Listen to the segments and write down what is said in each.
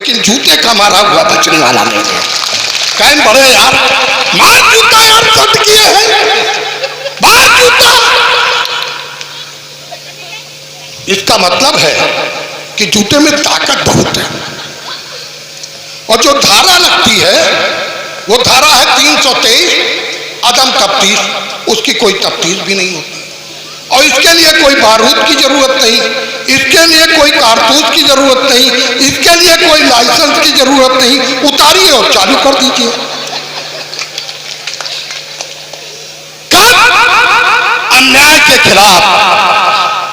लेकिन जूते का मारा हुआ बचने वाला नहीं है। कहीं बड़े यार मार जूता यार कट किए हैं, मार जूता। इसका मतलब है कि जूते में ताकत बहुत है। और जो धारा लगती है वो धारा है 323 अदम तफ्तीश, उसकी कोई तफ्तीश भी नहीं होती। और इसके लिए कोई बारूद की जरूरत नहीं, इसके लिए कोई कारतूस की जरूरत नहीं, इसके लिए कोई लाइसेंस की जरूरत नहीं। उतारिए और चालू कर दीजिए। अन्याय के खिलाफ,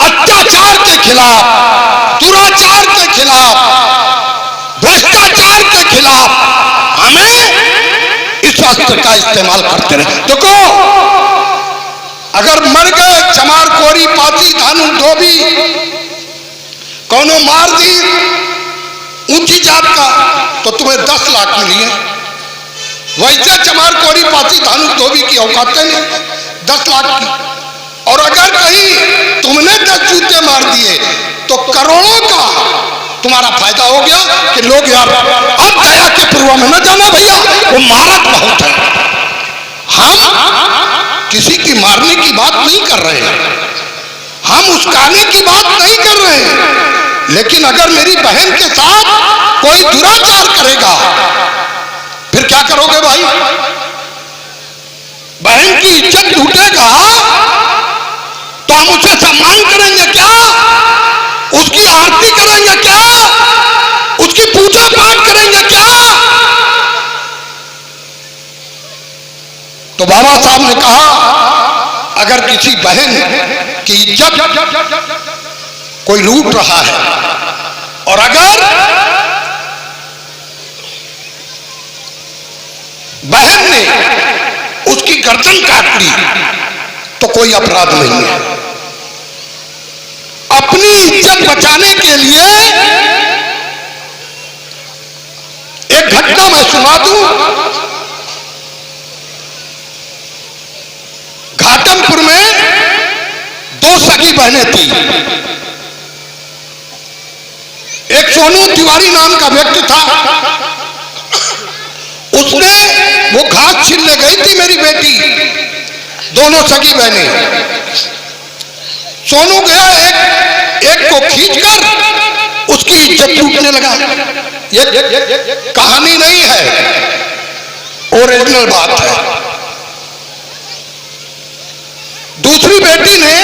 अत्याचार के खिलाफ, दुराचार के खिलाफ, भ्रष्टाचार के खिलाफ हमें इस अस्त्र का इस्तेमाल करते रहे। देखो, अगर मर गए चमार कोरी पाती धानु धोबी, कौनो मार दी ऊंची जात का तो तुम्हें 10 लाख मिली है। वैसे चमार कोरी पाती धानु धोबी की औकातें नहीं 10 लाख की। और अगर कहीं तुमने 10 जूते मार दिए तो करोड़ों का तुम्हारा फायदा हो गया कि लोग यार अब दया के पूर्व में न जाना भैया, वो मारक बहुत है। हम किसी की मारने की बात नहीं कर रहे हैं, हम उसकाने की बात नहीं कर रहे हैं। लेकिन अगर मेरी बहन के साथ कोई दुराचार करेगा फिर क्या करोगे भाई? बहन की इज्जत लूटेगा तो हम उसे सम्मान करेंगे क्या? उसकी आरती करेंगे क्या? उसकी पूजा पाठ करेंगे क्या? तो बाबा साहब ने कहा अगर किसी बहन की इज्जत कोई लूट रहा है और अगर बहन ने उसकी गर्दन काट ली तो कोई अपराध नहीं है। अपनी इज्जत बचाने के लिए एक घटना मैं सुना दूं। घाटमपुर में 2 सगी बहनें थी। एक सोनू तिवारी नाम का व्यक्ति था, उसने वो घास छीलने गई थी मेरी बेटी, दोनों सगी बहनें। सोनू गया, एक को खींचकर उसकी इज्जत लूटने लगा। ये कहानी नहीं है, ओरिजिनल बात है। दूसरी बेटी ने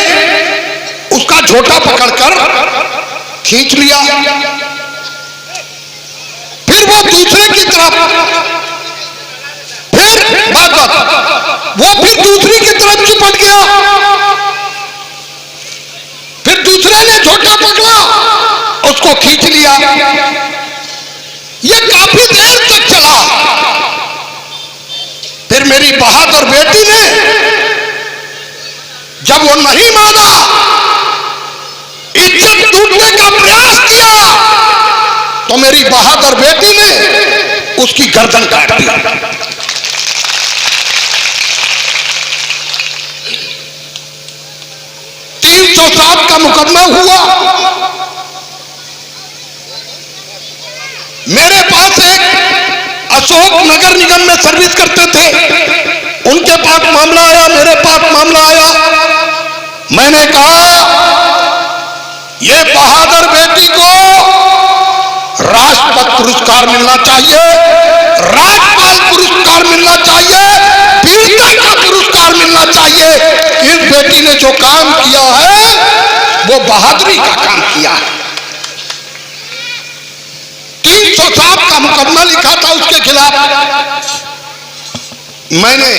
उसका झोटा पकड़कर खींच लिया। फिर वो दूसरे की तरफ, फिर वो फिर दूसरी की तरफ चिपट गया। फिर दूसरे ने झोटा पकड़ा, उसको खींच लिया। ये काफी देर तक चला। फिर मेरी बहादुर बेटी ने जब वो नहीं माना, इज्जत लूटने का प्रयास किया, तो मेरी बहादुर बेटी ने उसकी गर्दन काट दी। 307 का मुकदमा हुआ। मेरे पास एक अशोक नगर निगम में सर्विस करते थे, उनके पास मामला आया, मेरे पास मामला आया। मैंने कहा ये बहादुर बेटी को राष्ट्रपति पुरस्कार मिलना चाहिए, राज्यपाल पुरस्कार मिलना चाहिए, वीरता का पुरस्कार मिलना चाहिए। इस बेटी ने जो काम किया है वो बहादुरी का काम किया है। 307 का मुकदमा लिखा था उसके खिलाफ। मैंने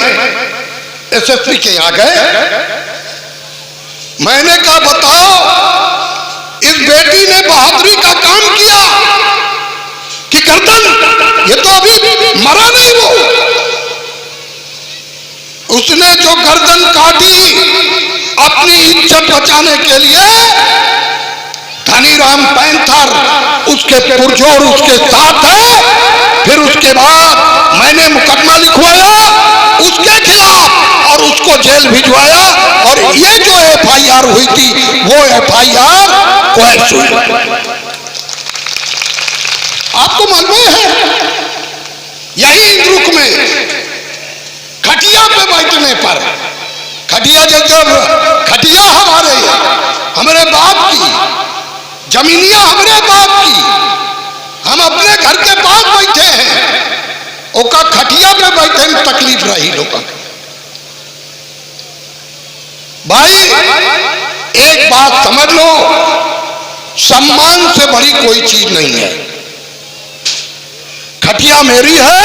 एसएसपी के यहां गए, मैंने कहा बताओ इस बेटी ने बहादुरी का काम किया कि गर्दन, ये तो अभी मरा नहीं वो, उसने जो गर्दन काटी अपनी इज्जत बचाने के लिए, धनीराम पैंथर उसके पुरजोर उसके साथ है। फिर उसके बाद मैंने मुकदमा लिखवाया उसके खिलाफ और उसको जेल भिजवाया। और ये जो एफआईआर हुई थी वो एफआईआर क्वैश हुई। अब आपको मालूम है यही इंद्रुक में खटिया पे बैठने पर, खटिया जब खटिया हमारे बाप की, जमीनिया हमारे बाप की, हम अपने घर के पास बैठे हैं, ओका खटिया पे बैठे में तकलीफ रही लोगों। भाई एक बात समझ लो, सम्मान से बड़ी कोई चीज नहीं है। खटिया मेरी है,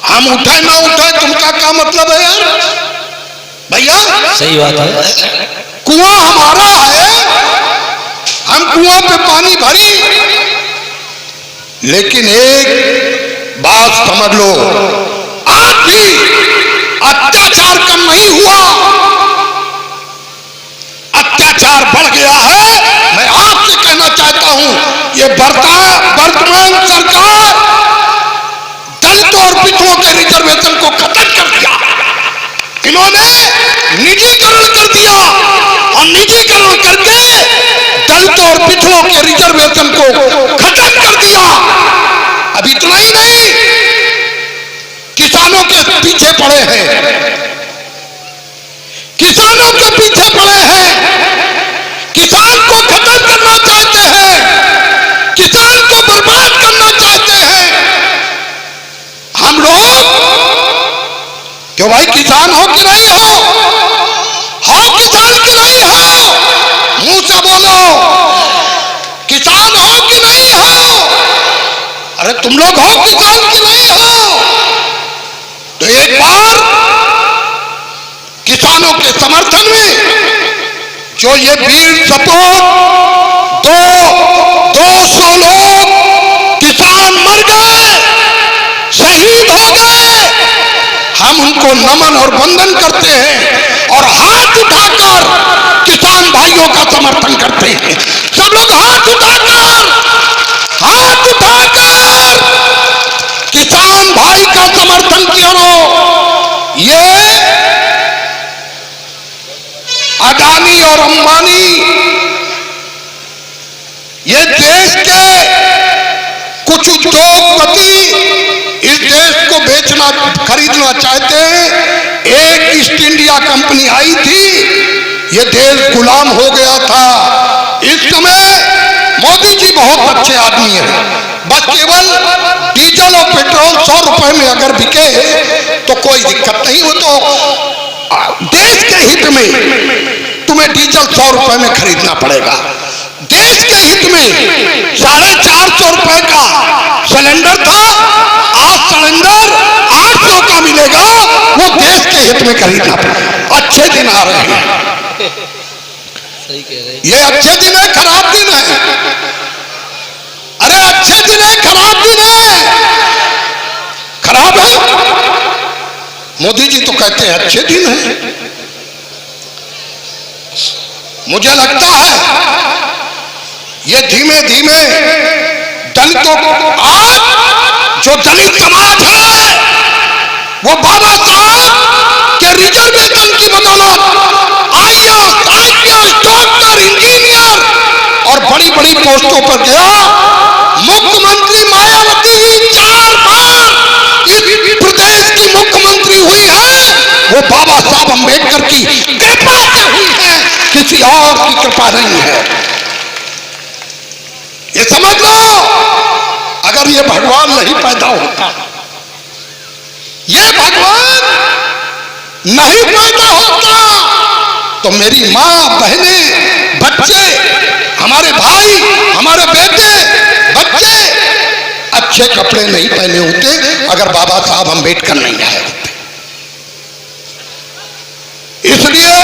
हम उठे ना उठे तुमका क्या मतलब है यार भैया? सही बात है। कुआं हमारा है, हम कुआं पे पानी भरी, लेकिन एक बात समझ लो, आज भी अत्याचार कम नहीं हुआ, अत्याचार बढ़ गया है। मैं आपसे कहना चाहता हूं, ये वर्तमान सरकार दलितों और पिछड़ों के रिजर्वेशन को खत्म कर दिया। इन्होंने निजीकरण कर दिया और निजीकरण करके दलितों और पिछड़ों के रिजर्वेशन को खत्म कर दिया। अब इतना ही नहीं, किसानों के पीछे पड़े हैं, किसानों के पीछे पड़े हैं, किसान को खत्म करना चाहते हैं, किसान को बर्बाद करना चाहते हैं। हम लोग क्यों भाई, किसान हो कि नहीं हो किसान कि नहीं हो? मुंह से बोलो, किसान हो कि नहीं हो? अरे तुम लोग हो किसान कि नहीं हो? तो एक बार किसानों के समर्थन में जो ये वीर सपूत 200 लोग किसान मर गए, शहीद हो गए, हम उनको नमन और वंदन करते हैं और हाथ उठाकर किसान भाइयों का समर्थन करते हैं। सब लोग हाथ उठाकर किसान भाई का समर्थन करो। ये अडानी और अंबानी ये देश के कुछ उद्योगपति इस देश को बेचना खरीदना चाहते हैं। एक ईस्ट इंडिया कंपनी आई थी, ये देश गुलाम हो गया था। इस समय मोदी जी बहुत अच्छे आदमी हैं, बस केवल डीजल और पेट्रोल 100 रुपए में अगर बिके तो कोई दिक्कत नहीं हो। तो देश के हित में तुम्हें डीजल 100 रुपए में खरीदना पड़ेगा। देश के हित में 450 रुपए का सिलेंडर था, आज सिलेंडर 800 का मिलेगा। वो देश के हित में खरीदना पड़ेगा। अच्छे दिन आ रहे हैं, सही कह रहे हैं। ये अच्छे दिन है, खराब दिन है? अरे अच्छे दिन है, खराब दिन है? खराब है? मोदी जी तो कहते हैं अच्छे दिन है। मुझे लगता है ये धीमे धीमे दलितों को, आज जो दलित समाज है वो बाबा साहब के रिजर्वेशन की बदौलत IAS, डॉक्टर, इंजीनियर और बड़ी बड़ी पोस्टों पर गया। मुख्यमंत्री मायावती 4 बार इस प्रदेश की मुख्यमंत्री हुई है, वो बाबा साहब अंबेडकर की कृपा से हुई है, किसी और की कृपा नहीं है। ये समझ लो, अगर ये भगवान नहीं पैदा होता, ये भगवान नहीं पैदा होता, तो मेरी माँ, बहनें, बच्चे, हमारे भाई, हमारे बेटे, बच्चे अच्छे कपड़े नहीं पहने होते अगर बाबा साहब अंबेडकर नहीं आए होते। इसलिए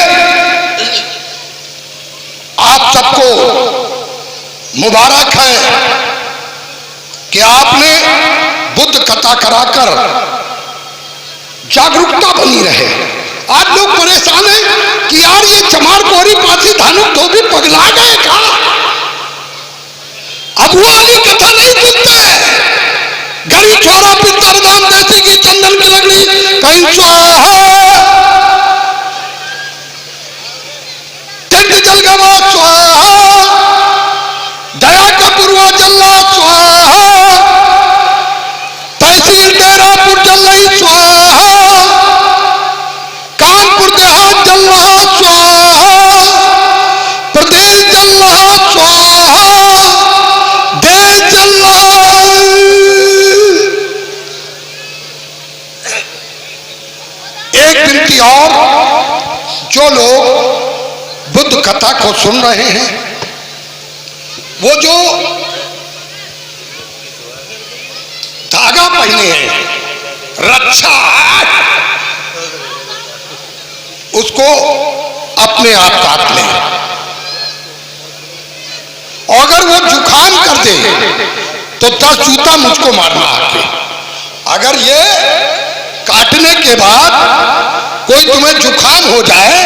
आप सबको मुबारक है कि आपने बुद्ध कथा कराकर जागरूकता बनी रहे। आज लोग परेशान हैं कि यार ये चमार कोरी पासी धानुक धोबी पगला गए क्या? अब वो वाली कथा नहीं सुनते। गरीब छोरा पितर नाम देसी की चंदन की लगड़ी कहीं जल गवा स्वाहा, दया का पूर्वज कथा को सुन रहे हैं, वो जो धागा पहने हैं, रक्षा, उसको अपने आप काट लें। और अगर वो जुकाम कर दे तो 10 जूता मुझको मारना आके। अगर ये काटने के बाद कोई तुम्हें जुकाम हो जाए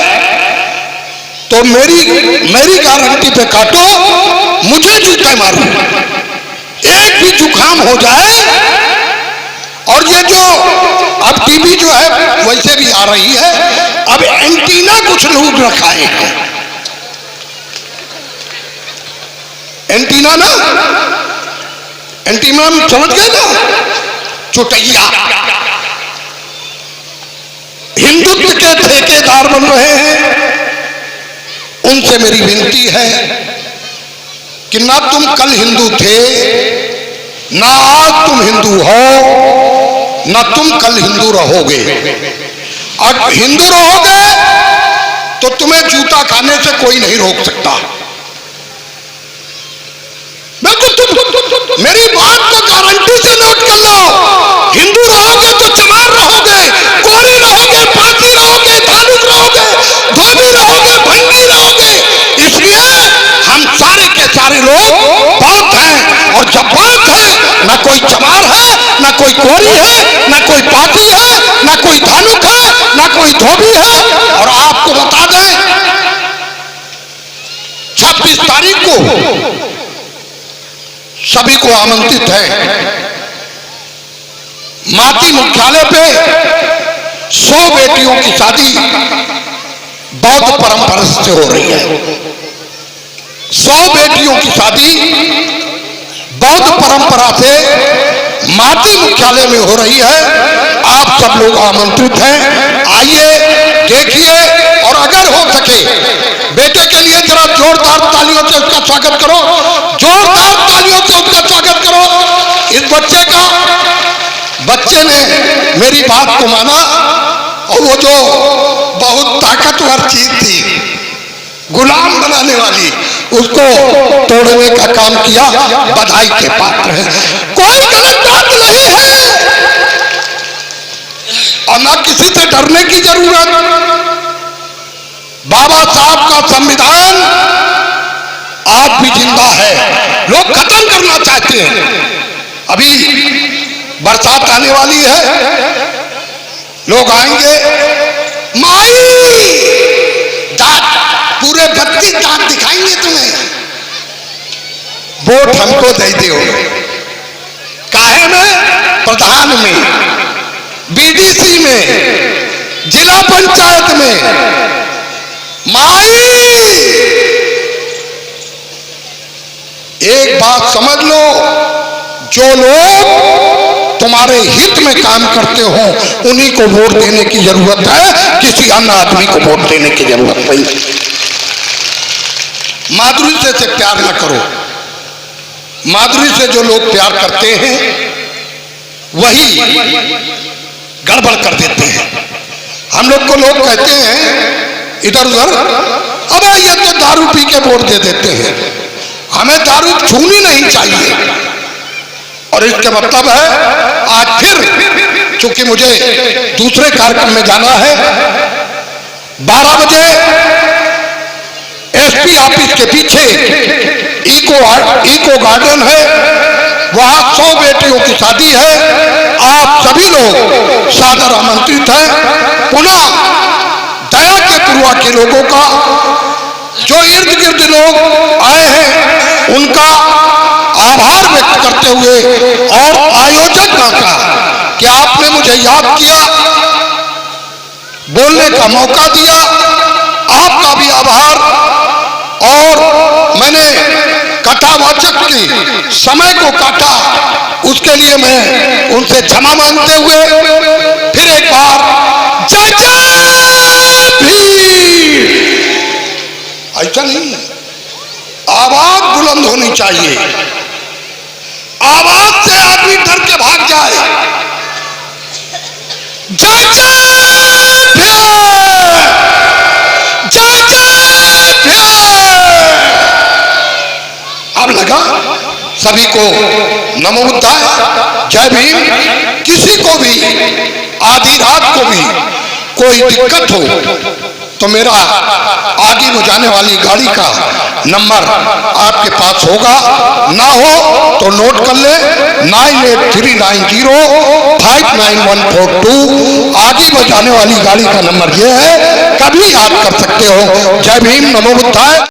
तो मेरी गारंटी पे काटो, मुझे जूते मारो। एक भी जुकाम हो जाए, और ये जो अब टीबी जो है वैसे भी आ रही है, अब एंटीना कुछ लोग रखाए हैं, एंटीना ना, एंटीना समझ गए ना, चुटैया। हिंदुत्व के ठेकेदार बन रहे हैं, उनसे मेरी विनती है कि ना तुम कल हिंदू थे, ना आज तुम हिंदू हो, ना तुम कल हिंदू रहोगे। अब हिंदू रहोगे तो तुम्हें जूता खाने से कोई नहीं रोक सकता। मेरी बात को गारंटी से नोट कर लो। हिंदू रहोगे तो चमार रहोगे, कोरी रहोगे, पासी रहोगे, धानुक रहोगे, धोबी रहोगे, भंगी रहोगे। इसलिए हम सारे के सारे लोग बौद्ध हैं, और जब बौद्ध हैं, ना कोई चमार है, ना कोई कोरी है, ना कोई पासी है, ना कोई धानुक है, ना कोई धोबी है। और आपको बता दें, 26 तारीख को सभी को आमंत्रित है, माती मुख्यालय पे 100 बेटियों की शादी बौद्ध परंपरा से हो रही है। 100 बेटियों की शादी बौद्ध परंपरा से माती मुख्यालय में हो रही है। आप सब लोग आमंत्रित हैं, आइए, देखिए। और अगर हो सके बेटे के लिए जरा जोरदार तालियों से उसका स्वागत करो, जोरदार तालियों से उसका स्वागत करो। इस बच्चे ने मेरी बात को माना, और वो जो बहुत ताकतवर चीज थी गुलाम बनाने वाली, उसको तोड़ने का काम किया। बधाई के पात्र है, कोई गलत बात नहीं है, और ना किसी से डरने की जरूरत। बाबा साहब का संविधान आज भी जिंदा है। लोग खत्म करना चाहते हैं। अभी बरसात आने वाली है, लोग आएंगे, माई दांत पूरे 32 दांत दिखाएंगे तुम्हें, वोट हमको दे दो। काहे में? प्रधान में, बीडीसी में, जिला पंचायत में। माई एक बात समझ लो, जो लोग तुम्हारे हित में काम करते हो उन्हीं को वोट देने की जरूरत है, किसी अन्य आदमी को वोट देने की जरूरत नहीं। माधुरी से प्यार न करो। माधुरी से जो लोग प्यार करते हैं वही गड़बड़ कर देते हैं। हम लोग को लोग कहते हैं इधर उधर, अबे ये तो दारू पी के वोट दे देते हैं। हमें दारू छूनी नहीं चाहिए। और इसका मतलब है, आज फिर चूंकि मुझे दूसरे कार्यक्रम में जाना है, 12 बजे एसपी ऑफिस के पीछे इको गार्डन है, वहां 100 बेटियों की शादी है। आप सभी लोग सादर आमंत्रित हैं। पुनः दया के पुरवा के लोगों का, जो इर्द गिर्द लोग आए हैं, उनका आभार व्यक्त करते हुए, और आयोजक का कि आपने मुझे याद किया, बोलने का मौका दिया, आपका भी आभार। और मैंने कथावाचक की समय को काटा, उसके लिए मैं उनसे क्षमा मांगते हुए फिर एक बार जय जय भीम। ऐसा नहीं, आवाज बुलंद होनी चाहिए। आवाज से आदमी डर के भाग जाए। जय जय भीम, जय जय भीम। लगा। सभी को नमो बुद्धाय, जय भीम। किसी को भी आधी रात को भी कोई दिक्कत हो तो मेरा आगे में जाने वाली गाड़ी का नंबर आपके पास होगा, ना हो तो नोट कर ले 9839059142। आगे में जाने वाली गाड़ी का नंबर ये है, कभी याद कर सकते हो। जय भीम, नमो बुद्धाय।